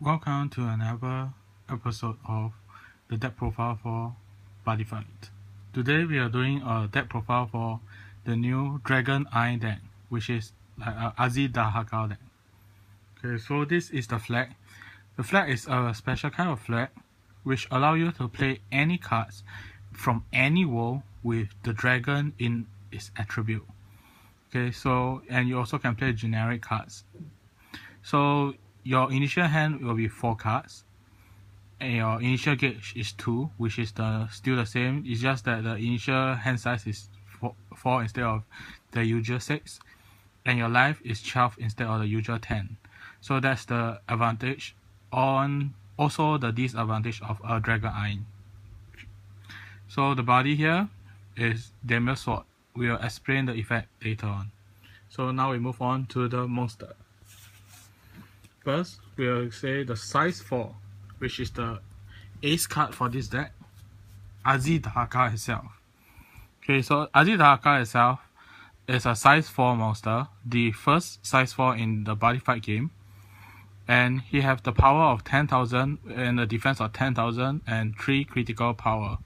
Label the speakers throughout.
Speaker 1: Welcome to another episode of the deck profile for Buddyfight. Today we are doing a deck profile for the new Dragon Eye deck, which is like a Azi Dahaka deck. Okay, so this is the flag. The flag is a special kind of flag which allow you to play any cards from any world with the dragon in its attribute. Okay, so and you also can play generic cards. So your initial hand will be 4 cards, and your initial gauge is 2, which is still the same. It's just that the initial hand size is 4 instead of the usual 6, and your life is 12 instead of the usual 10. So that's the advantage on also the disadvantage of a Dragon Eye. So the body here is Demir Sword. We will explain the effect later on. So now we move on to the monster. First, we will say the size 4, which is the ace card for this deck, Azi Dahaka itself. Okay, so Azi Dahaka itself is a size 4 monster, the first size 4 in the Buddyfight game, and he have the power of 10,000 and the defense of 10,000 and 3 critical power.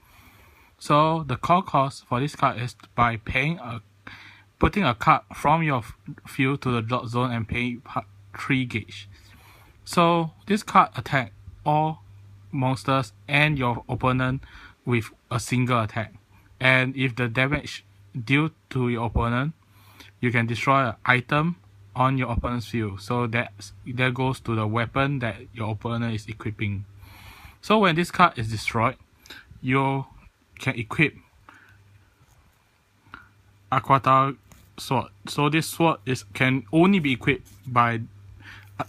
Speaker 1: So the core cost for this card is by putting a card from your field to the drop zone and paying 3 gauge. So this card attack all monsters and your opponent with a single attack, and if the damage due to your opponent, you can destroy an item on your opponent's field. So that goes to the weapon that your opponent is equipping. So when this card is destroyed, you can equip Aquata sword. So this sword can only be equipped by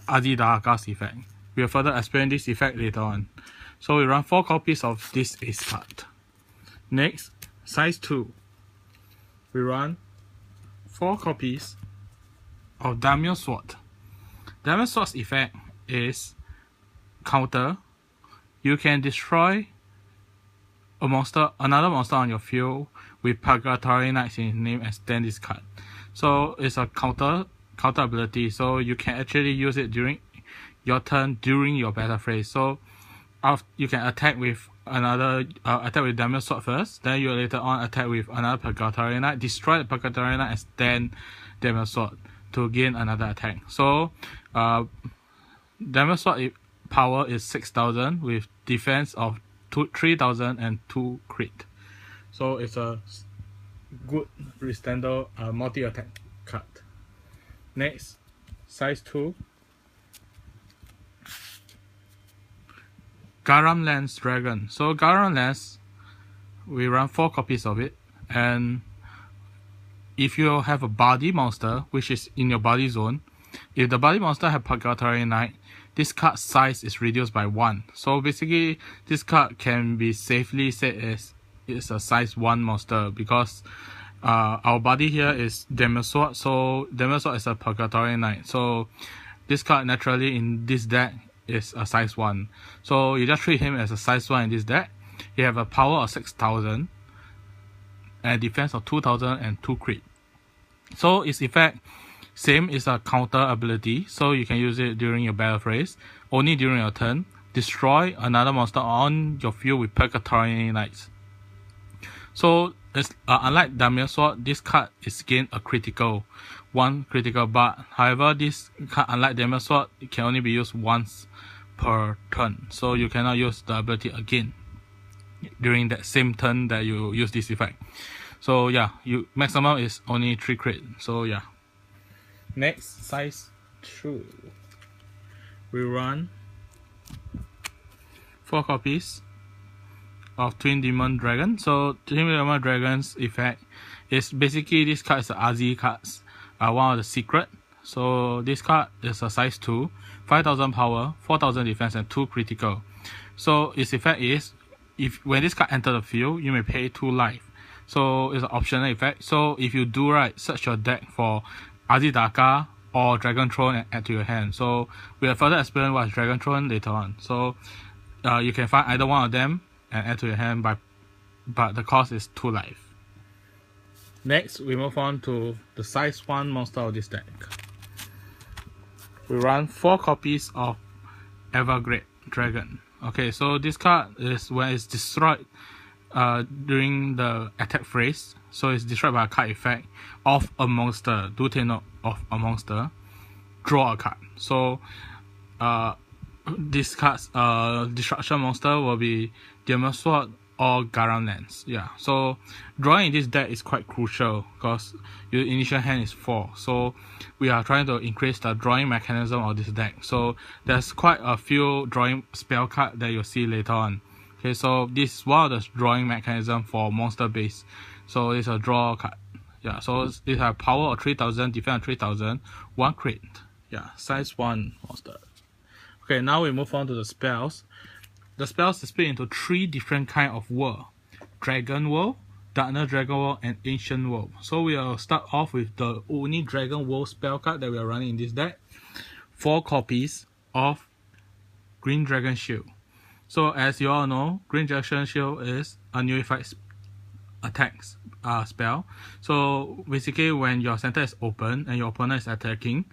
Speaker 1: Azi Dahaka's effect. We will further explain this effect later on. So we run 4 copies of this ace card. Next, size 2. We run 4 copies of Daimyo Sword. Daimyo Sword's effect is counter. You can destroy another monster on your field with Purgatory Knights in its name and stand this card. So it's a counter ability, so you can actually use it during your turn during your battle phase. So you can attack with Daimyo Sword first, then you later on attack with another Purgatory Knight, destroy the Purgatory Knight and stand Daimyo Sword to gain another attack. So Daimyo Sword power is 6,000 with defense of 3,000 and 2 crit. So it's a good standard multi-attack card. Next, size 2. Garam Lance Dragon. So Garam Lance, we run 4 copies of it, and if you have a body monster which is in your body zone, if the body monster have Purgatory Knight, this card size is reduced by 1. So basically, this card can be safely said as it's a size 1 monster because our body here is Daimyo Sword, so Daimyo Sword is a Purgatory Knight. So this card naturally in this deck is a size 1. So you just treat him as a size 1 in this deck. He have a power of 6,000 and defense of 2,000 and 2 crit. So its effect same is a counter ability, so you can use it during your battle phase, only during your turn. Destroy another monster on your field with Purgatory Knights. So unlike Daimyo Sword, this card is gain a critical, 1 critical, but however this card, unlike Daimyo Sword, it can only be used once per turn. So you cannot use the ability again during that same turn that you use this effect. So yeah, maximum is only 3 crit. So yeah. Next, size 2. We run 4 copies of Twin Demon Dragon. So Twin Demon Dragon's effect is basically this card is the Azi cards, one of the secret. So this card is a size 2, 5,000 power, 4,000 defense and 2 critical. So its effect is when this card enters the field, you may pay 2 life. So it's an optional effect. So if you do right, search your deck for Azi Dahaka or Dragon Throne and add to your hand. So we will further explain what is Dragon Throne later on. So you can find either one of them and add to your hand, but the cost is 2 life. Next, we move on to the size 1 monster of this deck. We run 4 copies of Evergrade Dragon. Okay, so this card is when it's destroyed during the attack phase. So it's destroyed by a card effect of a monster. Do take note of a monster. Draw a card. So this card's destruction monster will be Demon Sword or Garam Lance. Yeah, so drawing in this deck is quite crucial because your initial hand is 4. So we are trying to increase the drawing mechanism of this deck. So there's quite a few drawing spell cards that you'll see later on. Okay, so this is one of the drawing mechanism for monster base. So it's a draw card. Yeah, so it has power of 3000, defense of 3000, 1 crit. Yeah, size 1 monster. Okay, now we move on to the spells. The spells are split into 3 different kind of world: Dragon World, Darkness Dragon World, and Ancient World. So we will start off with the only Dragon World spell card that we are running in this deck. 4 copies of Green Dragon Shield. So as you all know, Green Dragon Shield is a nullified attacks spell. So basically when your center is open and your opponent is attacking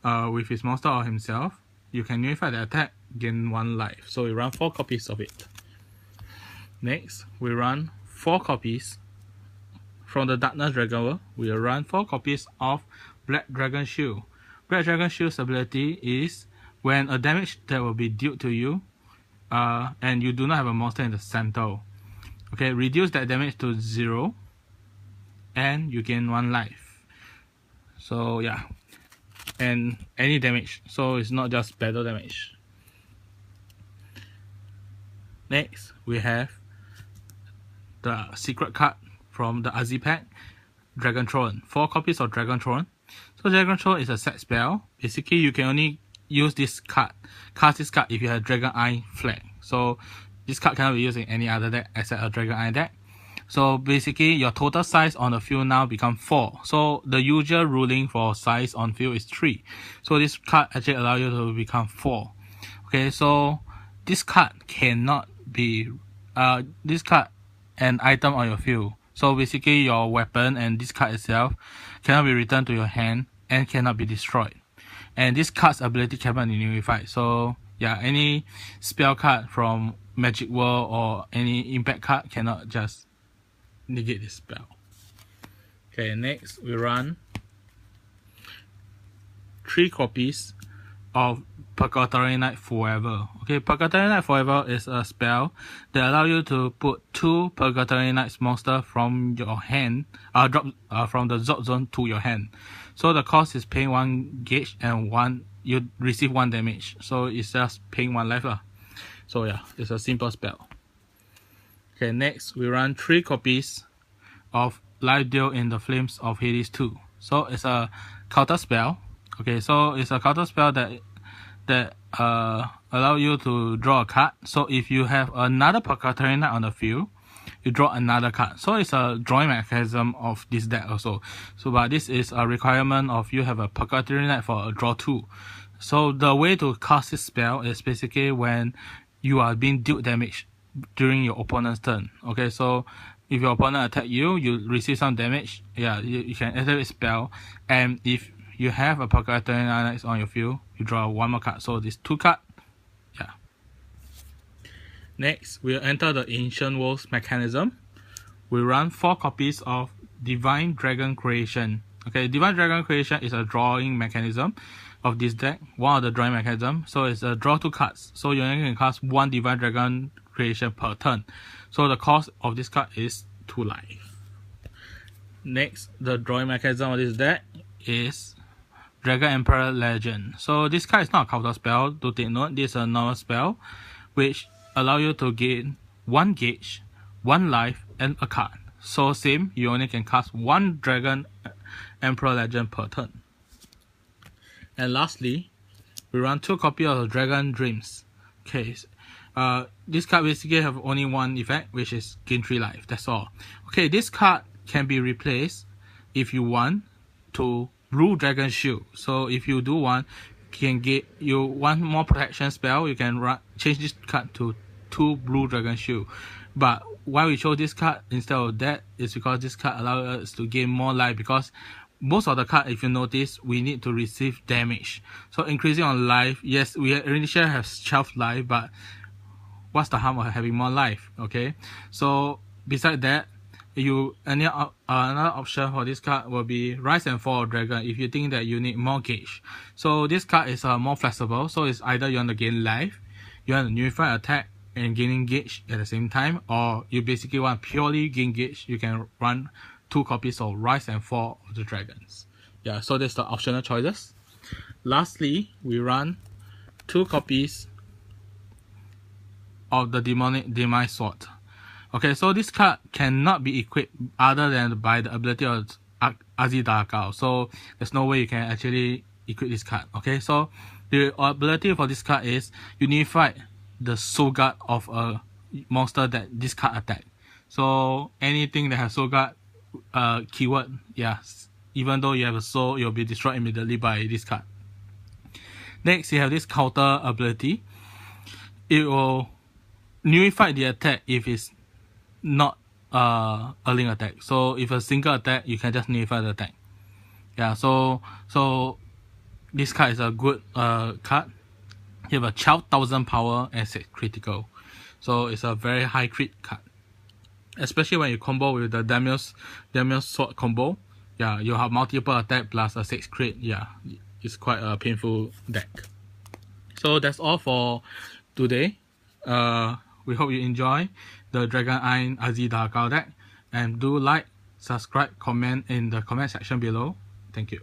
Speaker 1: with his monster or himself, you can nullify the attack, gain 1 life. So we run 4 copies of it. Next, we run 4 copies from the Darkness Dragon World. We will run 4 copies of Black Dragon Shield. Black Dragon Shield's ability is when a damage that will be dealt to you and you do not have a monster in the center. Okay, reduce that damage to 0 and you gain 1 life. So yeah, and any damage, so it's not just battle damage. Next, we have the secret card from the Azi pack, Dragon Throne. 4 copies of Dragon Throne. So Dragon Throne is a set spell. Basically, you can only use this card, cast this card if you have Dragon Eye flag. So this card cannot be used in any other deck except a Dragon Eye deck. So basically, your total size on the field now becomes 4. So the usual ruling for size on field is 3. So this card actually allows you to become 4. Okay, so this card cannot be this card an item on your field. So basically, your weapon and this card itself cannot be returned to your hand and cannot be destroyed. And this card's ability cannot be nullified. So yeah, any spell card from Magic World or any impact card cannot just negate this spell. Okay, next we run 3 copies of Purgatory Night Forever. Okay, Purgatory Night Forever is a spell that allows you to put 2 Purgatory Nights monster from your hand, drop from the Zod zone to your hand. So the cost is paying 1 gauge and you receive 1 damage. So it's just paying 1 life. So yeah, it's a simple spell. Okay, next we run 3 copies of Live Deal in the Flames of Hades 2. So it's a counter spell. Okay, so it's a counter spell that allow you to draw a card. So if you have another Purgatory Knight on the field, you draw another card. So it's a drawing mechanism of this deck also. So but this is a requirement of you have a Purgatory Knight for a draw 2. So the way to cast this spell is basically when you are being dealt damage during your opponent's turn. Okay, so if your opponent attack you, you receive some damage. Yeah, you can activate spell, and if you have a Purgatory Knight on your field, you draw 1 more card. So this 2 card. Yeah. Next, we'll enter the Ancient Worlds mechanism. We run 4 copies of Divine Dragon Creation. Okay, Divine Dragon Creation is a drawing mechanism of this deck, one of the drawing mechanism. So it's a draw 2 cards. So you only can cast 1 Divine Dragon Creation per turn. So the cost of this card is 2 life. Next, the drawing mechanism of this deck is Dragon Emperor Legend. So this card is not a counter spell. Do take note, this is a normal spell which allow you to gain 1 gauge, 1 life, and a card. So same, you only can cast 1 Dragon Emperor Legend per turn. And lastly, we run 2 copies of Dragon Dreams. Okay, this card basically have only 1 effect, which is gain 3 life. That's all. Okay, this card can be replaced if you want to Blue Dragon Shield. So if you do want, you can get you 1 more protection spell. You can change this card to 2 Blue Dragon Shield. But why we chose this card instead of that is because this card allows us to gain more life, because most of the card, if you notice, we need to receive damage. So increasing on life, yes, we initially have shelf life, but what's the harm of having more life? Okay, so beside that, another option for this card will be Rise and Fall of Dragon if you think that you need more gauge. So this card is more flexible, so it's either you want to gain life, you want to nullify attack and gaining gauge at the same time, or you basically want purely gain gauge. You can run 2 copies of Rise and Fall of the Dragons. Yeah, so that's the optional choices. Lastly, we run 2 copies of the Demonic Demise Sword. Okay, so this card cannot be equipped other than by the ability of Azi Dahaka. So there's no way you can actually equip this card. Okay, so the ability for this card is unify the soul guard of a monster that this card attack. So anything that has soul guard keyword, yes, even though you have a soul, you'll be destroyed immediately by this card. Next, you have this counter ability. It will nullify the attack if it's not a link attack. So if a single attack, you can just nullify the attack. Yeah, so this card is a good card. You have a 12,000 power and 6 critical. So it's a very high crit card. Especially when you combo with the Damios sword combo. Yeah, you have multiple attack plus a 6 crit. Yeah, it's quite a painful deck. So that's all for today. We hope you enjoy the Dragon Eye Azi Dahaka deck, and do like, subscribe, comment in the comment section below. Thank you.